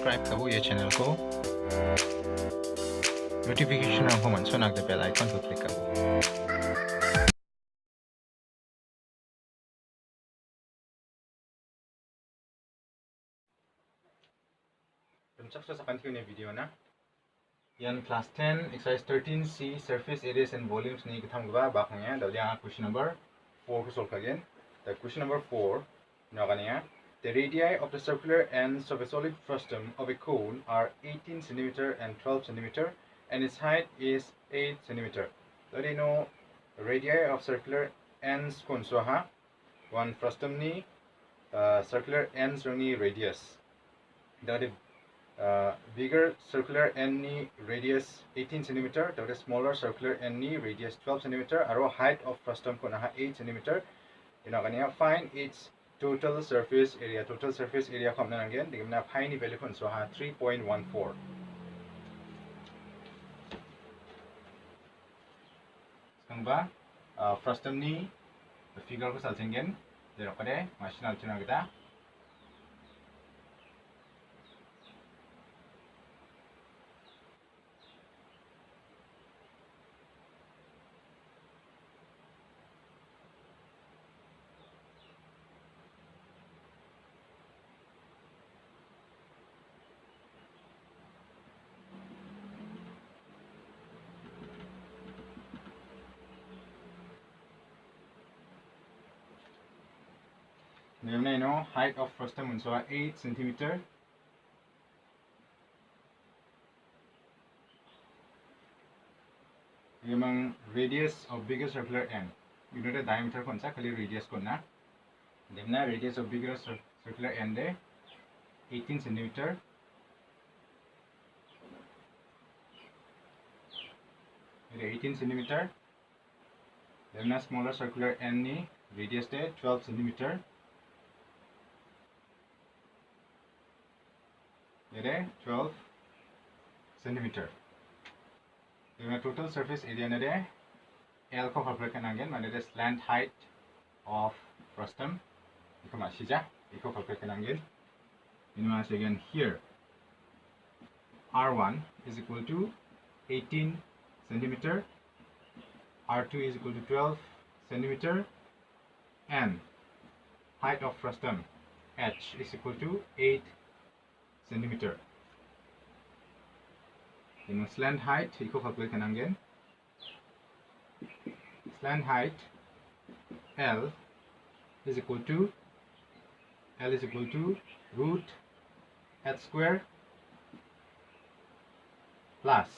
Subscribe करो ये channel को नोटिफिकेशन को मंचो नाक दे बेल आइकन को क्लिक करो सबसे कंटिन्यू वीडियो ना यान class 10 exercise 13c surface areas and volumes ni katham gba bakhnga da ya question number 4 ko solve again the question number 4 na gania the radii of the circular ends of a solid frustum of a cone are 18 cm and 12 cm and its height is 8 cm so you know radii of circular ends kon so ha one frustum ni circular ends ni radius that bigger circular end ni radius 18 cm that is smaller circular end ni radius 12 cm aro height of frustum ko na 8 cm you know gania find its total surface area kam na again digna phi ni value kon so ha 3.14 sangba frustum ni figure ko saljengen jero kade machine alchuna kita you know height of frustum so 8 cm among radius of bigger circular end you know the diameter kon sa khali radius kon na demna radius of bigger circular end de 18 cm it 18 cm demna smaller circular end ni radius de 12 cm ये 12 cm the total surface area ne L ko calculate kanangen mane the slant height of frustum ikoma sija iko calculate kanangen inwas again here R1 is equal to 18 cm R2 is equal to 12 cm and height of frustum H is equal to 8 centimeter. You know, slant height equal calculate kanangen. Slant height L is equal to root h square plus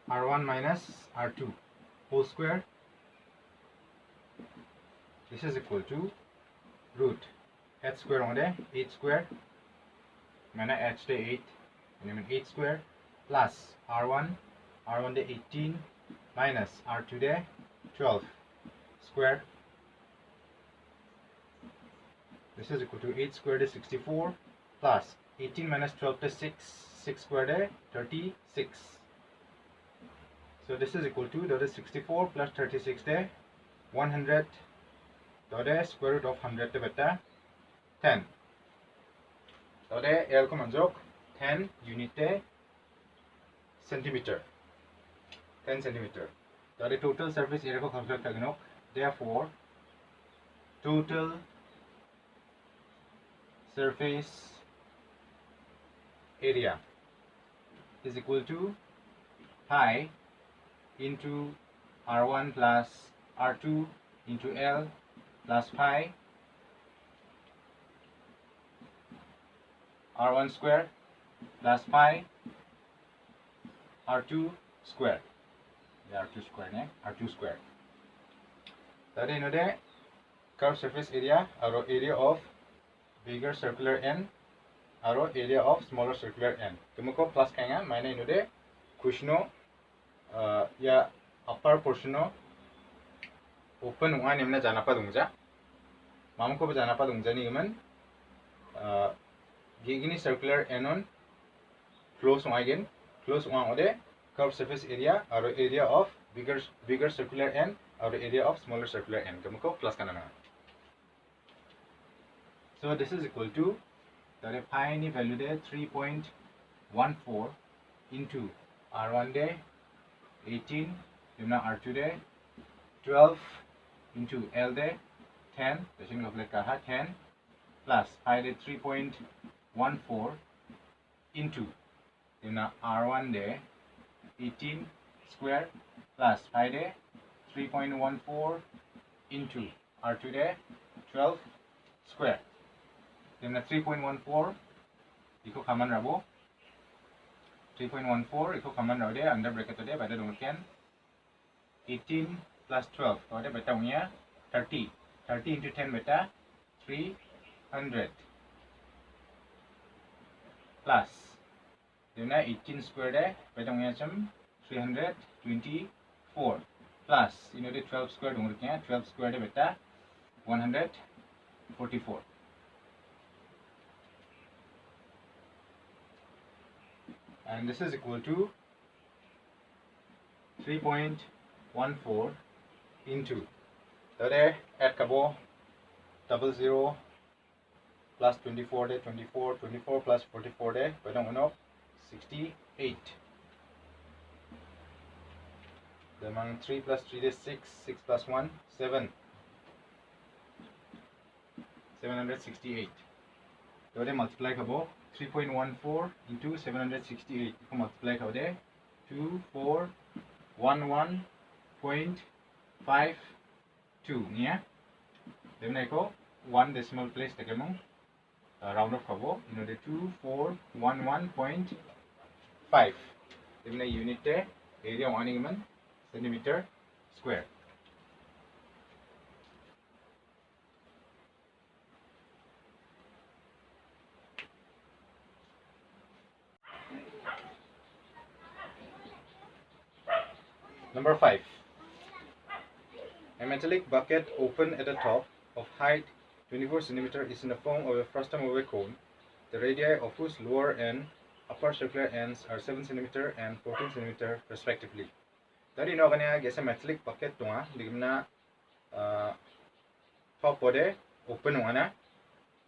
R1 minus R2 whole square. This is equal to root h square on the 8 square. Mana h de 8 and then 8 square plus R1 de 18 minus R2 de 12 square. This is equal to 8 square de 64 plus 18 minus 12 de 6 square de 36. So this is equal to that is 64 plus 36 de 100 that is square root of 100 de beta 10. So the L ko manjok 10 unit de centimeter 10 centimeter so the total surface area ko calculate kagno therefore total surface area is equal to pi into R1 plus R2 into L plus pi R1 square plus pi R2 square. Yeah, R2 square ne R2 square. That is the curved surface area or area of bigger circular end or area of smaller circular end. Tumko plus kanga mine ino de kushno ya upper portion no open one nimna jana pa dungja. Mamko jana pa dungja ni man gini circular end on close one again close one ode curved surface area or area of bigger circular end or area of smaller circular end tumko plus kanana so this is equal to Tare pi ni value de 3.14 into R1 de 18 dimna R2 de 12 into L de 10 dasing calculate ka ha 10 plus pi de 3.14 into dimna R1 de 18 square plus pi de 3.14 into R2 de 12 square. Dimna 3.14 iko kaman rabo 3.14 iko kaman rabo de under bracket de bada dongken 18 plus 12 तो दे बेटा हुआ 30 into 10 बेटा 300 plus dimna 18 square de बेटा हुआ चम 324 plus ino de 12 square dongken 12 square de बेटा 144 and this is equal to 3.14 into today add kabo 00 plus 24 de 24 plus 44 de padang uno 68 demang 3 plus 3 de 6 plus 1 7 768 today multiply kabo 3.14 into 768 ko multiply kabo de 2411.52 niya demna ko 1 decimal place take mo round off kabo ino de 2411.5 demna unit de area 1 man centimeter square. Number 5. A metallic bucket open at the top of height 24 cm is in the form of a frustum of a cone, the radii of whose lower and upper circular ends are 7 cm and 14 cm respectively. Dari no kanya gesa metallic bucket tunga digimna top bode open wana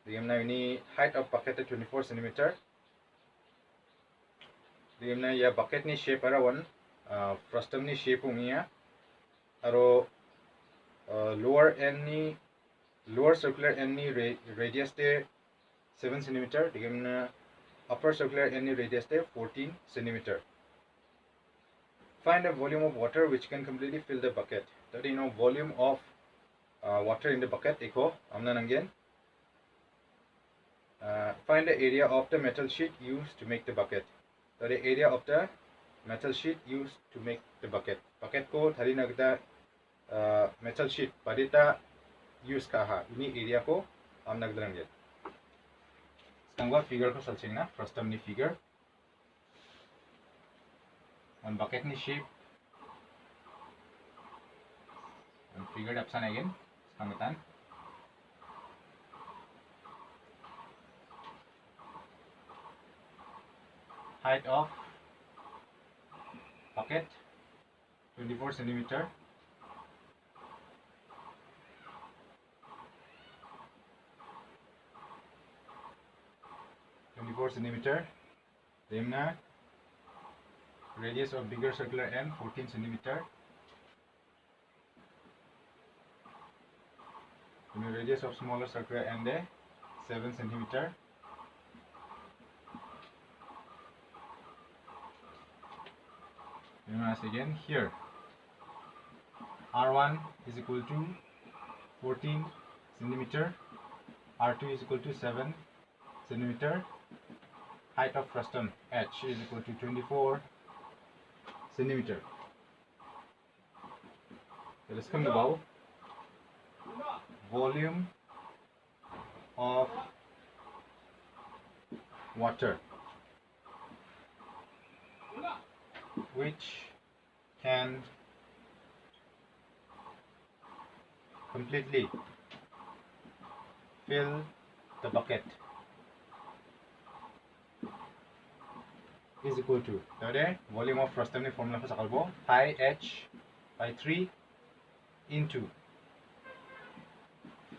digimna ini height of bucket 24 cm digimna ya bucket ni shape ara one frustum ni shape ungia aro lower end ni lower circular end ni radius de 7 cm digimna upper circular end ni radius de 14 cm. Find a volume of water which can completely fill the bucket. That you know volume of water in the bucket echo amna nangen. Find the area of the metal sheet used to make the bucket. So the area of the metal sheet used to make the bucket. Bucket ko thari nagda metal sheet padita use kaha. Ini area ko am nagdaranget. Sekarang figure ko salching na frustum ni figure. One bucket ni shape. And figured option again. Sekarang height of bucket 24 cm. Then radius of bigger circular end 14 cm. And radius of smaller circular end 7 cm. Remember again here R1 is equal to 14 cm, R2 is equal to 7 cm, height of frustum H is equal to 24 cm. So let's come to volume of water which can completely fill the bucket is equal to volume of frustum ni formula ko sakalbo pi h by 3 into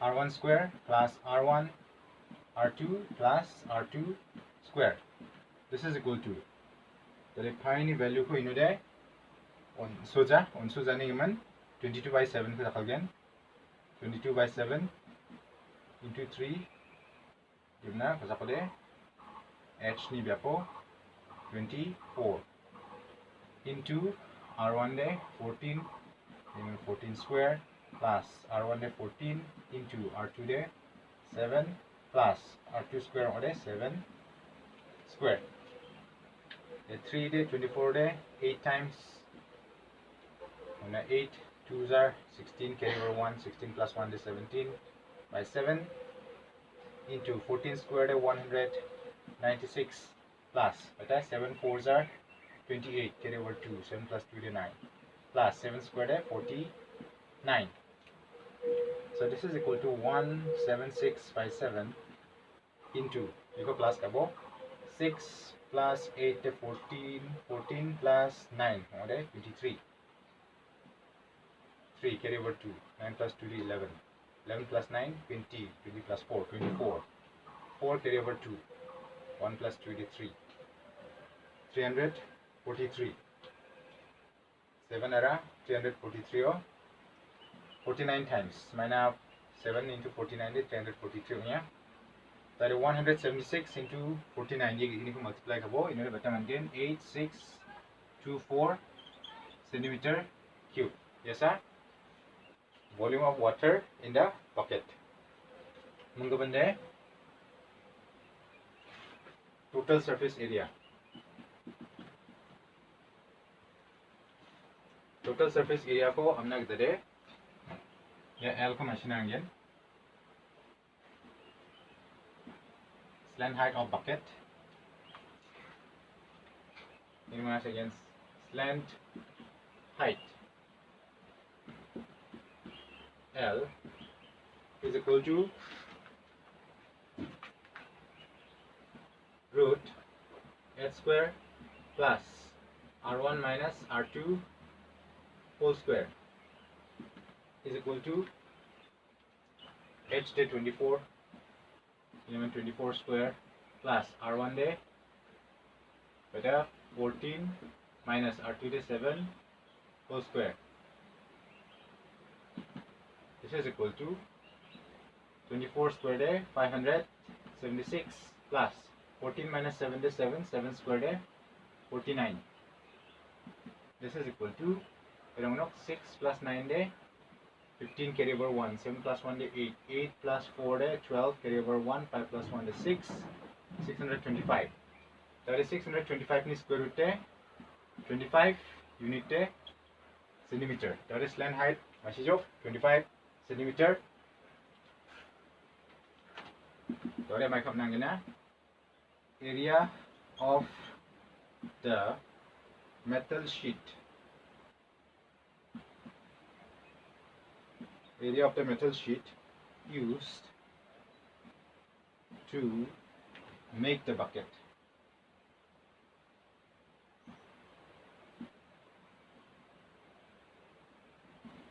R1 square plus R1 R2 plus R2 square. This is equal to the pi ni value ko inude on soja ni iman 22 by 7 ko again 22 by 7 into 3 gimna ko sakode h ni biapo 24 into R1 de 14 14 square plus R1 de 14 into R2 de 7 plus R2 square ode 7 square. The 3 de 24 de 8 times 8 2s are 16 carry over 1 16 plus 1 is 17 by 7 into 14 square de 196 plus 7 4s are 28 carry over 2 7 plus 2 is 9 plus 7 square de 49. So this is equal to 176 by 7 into you go plus kabo 6 plus 8 de 14 14 plus 9 ode 23 3 carry over 2 9 plus 2 is 11 11 plus 9 20 20 plus 4 24 4 carry over 2 1 plus 2 is 3 343 7 ara 343 or 49 times minus 7 into 49 is 343 yeah. That is 176 into 49 you can multiply kabo in order button again 8624 centimeter cube. Yes sir. Volume of water in the bucket. Mungabande total surface area. Total surface area ko हमने किधरे या L को machine आएंगे. Slant height of bucket. Minimize against slant height. L is equal to root h square plus r1 minus r2 whole square is equal to h de 24 24 square plus r1 de beta 14 minus r2 de 7 whole square. This is equal to 24 square de 576 plus 14 minus 7 de 7 square de 49. This is equal to 6 plus 9 de 15 carry over 1 7 plus 1 de 8 8 plus 4 de 12 carry over 1 5 plus 1 de 6 625. That is 625 ni square root de 25 unit de centimeter. That is land height masih jauh 25 centimeter. So ada mai kham nang na area of the metal sheet. Area of the metal sheet used to make the bucket.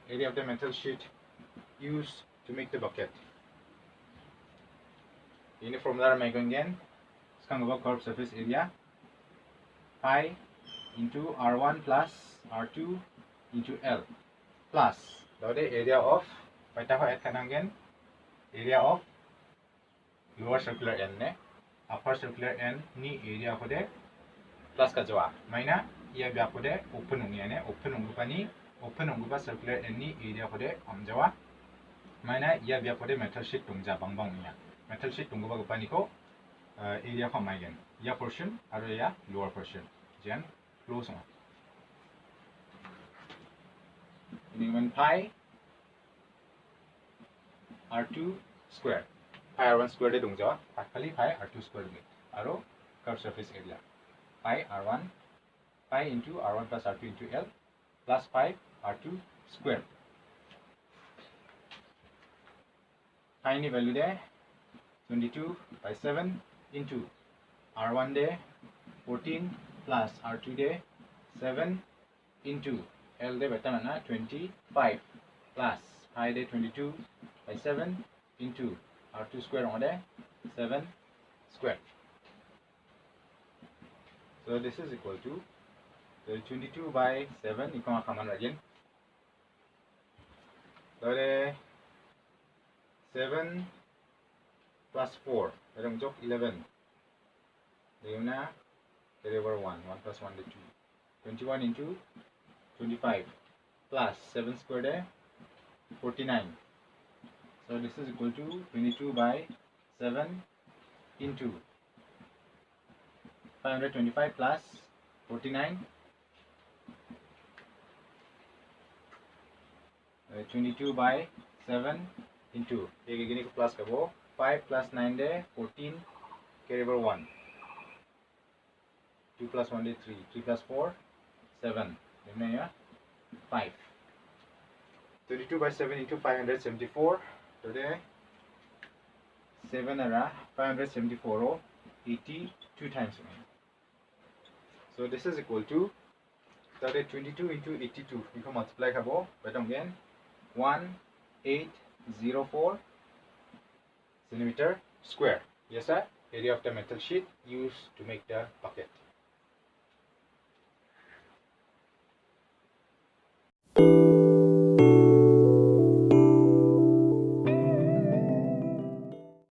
Area of the metal sheet used to make the bucket. In the formula I'm going again. Curved surface area pi into r1 plus r2 into L plus the area of area of lower circular end ne upper circular end ni area ko de plus ka jawa maina ia bya ko de open ong ne open ong pani open ong ba circular end ni area ko de am jawa maina ia bya ko de metal sheet tung ja bang bang ya metal sheet tung ba ko pani ko area ko mai gen ya portion aro ya lower portion jen close on in pi r2 square pi r1 square de dong jawa khali pi r2 square de aro curved surface area pi r1 pi into r1 plus r2 into L plus pi r2 square. Pi ni value de 22 by 7 into r1 de 14 plus r2 de 7 into L de beta mana 25 plus pi de 22 by 7 into R2 square on there 7 square. So this is equal to 22 by 7 ikong common again. So 7 plus 4 merong jok 11. Then carry over 1 plus 1 is 2. 21 into 25 plus 7 square there 49. So this is equal to 22 by 7 into 525 plus 49. 22 by 7 into gini plus kabo 5 plus 9 there 14 carry over 1. 2 plus 1 is 3. 3 plus 4 7. Then 5. 32 by 7 into 574. Today 7 ara 574 82 times. So this is equal to 22 into 82. You can multiply kabo. But again 1804 centimeter square. Yes sir. Area of the metal sheet used to make the bucket.